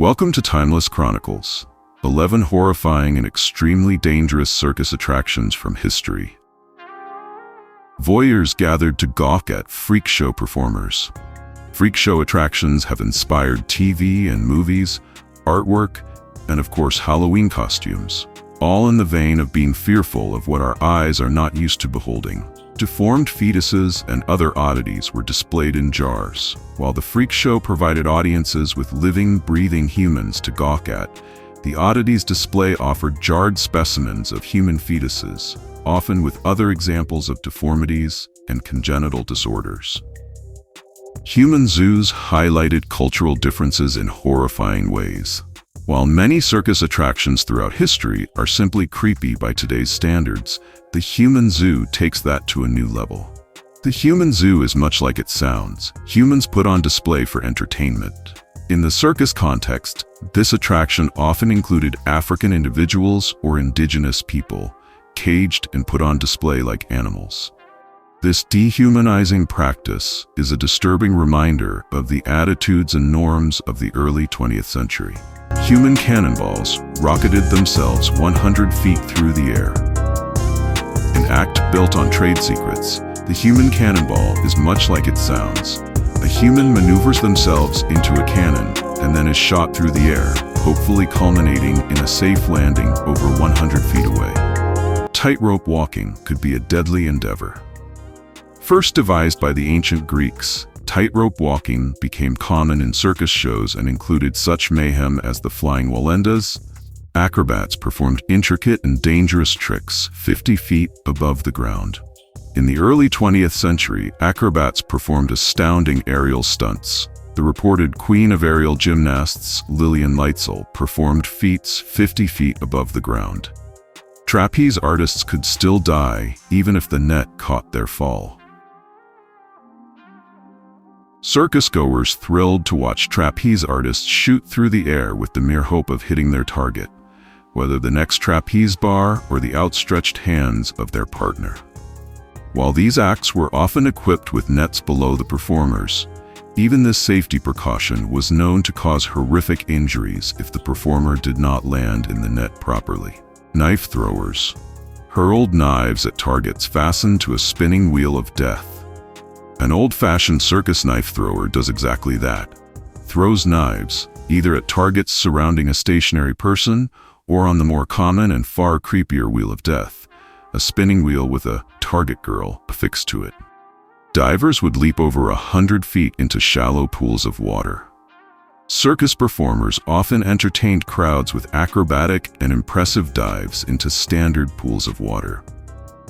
Welcome to Timeless Chronicles, 11 horrifying and extremely dangerous circus attractions from history. Voyeurs gathered to gawk at freak show performers. Freak show attractions have inspired TV and movies, artwork, and of course Halloween costumes, all in the vein of being fearful of what our eyes are not used to beholding. Deformed fetuses and other oddities were displayed in jars, while the freak show provided audiences with living, breathing humans to gawk at. The oddities display offered jarred specimens of human fetuses, often with other examples of deformities and congenital disorders. Human zoos highlighted cultural differences in horrifying ways. While many circus attractions throughout history are simply creepy by today's standards, the human zoo takes that to a new level. The human zoo is much like it sounds. Humans put on display for entertainment. In the circus context, this attraction often included African individuals or indigenous people, caged and put on display like animals. This dehumanizing practice is a disturbing reminder of the attitudes and norms of the early 20th century. Human cannonballs rocketed themselves 100 feet through the air. An act built on trade secrets, the human cannonball is much like it sounds. A human maneuvers themselves into a cannon and then is shot through the air, hopefully culminating in a safe landing over 100 feet away. Tightrope walking could be a deadly endeavor. First devised by the ancient Greeks, tightrope walking became common in circus shows and included such mayhem as the flying walendas. Acrobats performed intricate and dangerous tricks 50 feet above the ground. In the early 20th century, acrobats performed astounding aerial stunts. The reported queen of aerial gymnasts, Lillian Leitzel, performed feats 50 feet above the ground. Trapeze artists could still die even if the net caught their fall. Circus goers thrilled to watch trapeze artists shoot through the air with the mere hope of hitting their target, whether the next trapeze bar or the outstretched hands of their partner. While these acts were often equipped with nets below the performers, even this safety precaution was known to cause horrific injuries if the performer did not land in the net properly. Knife throwers hurled knives at targets fastened to a spinning wheel of death. An old-fashioned circus knife thrower does exactly that. Throws knives, either at targets surrounding a stationary person or on the more common and far creepier wheel of death, a spinning wheel with a target girl affixed to it. Divers would leap over 100 feet into shallow pools of water. Circus performers often entertained crowds with acrobatic and impressive dives into standard pools of water.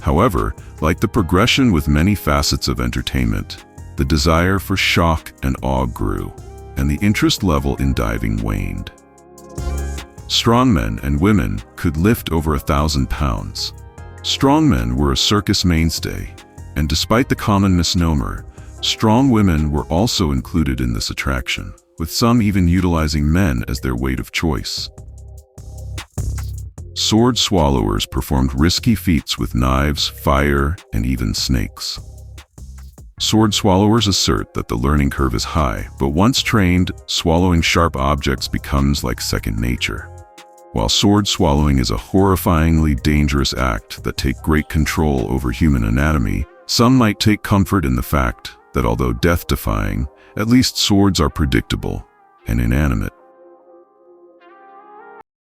However, like the progression with many facets of entertainment, the desire for shock and awe grew, and the interest level in diving waned. Strongmen and women could lift over 1,000 pounds. Strongmen were a circus mainstay, and despite the common misnomer, strong women were also included in this attraction, with some even utilizing men as their weight of choice. Sword swallowers performed risky feats with knives, fire, and even snakes. Sword swallowers assert that the learning curve is high, but once trained, swallowing sharp objects becomes like second nature. While sword swallowing is a horrifyingly dangerous act that takes great control over human anatomy, some might take comfort in the fact that although death-defying, at least swords are predictable and inanimate.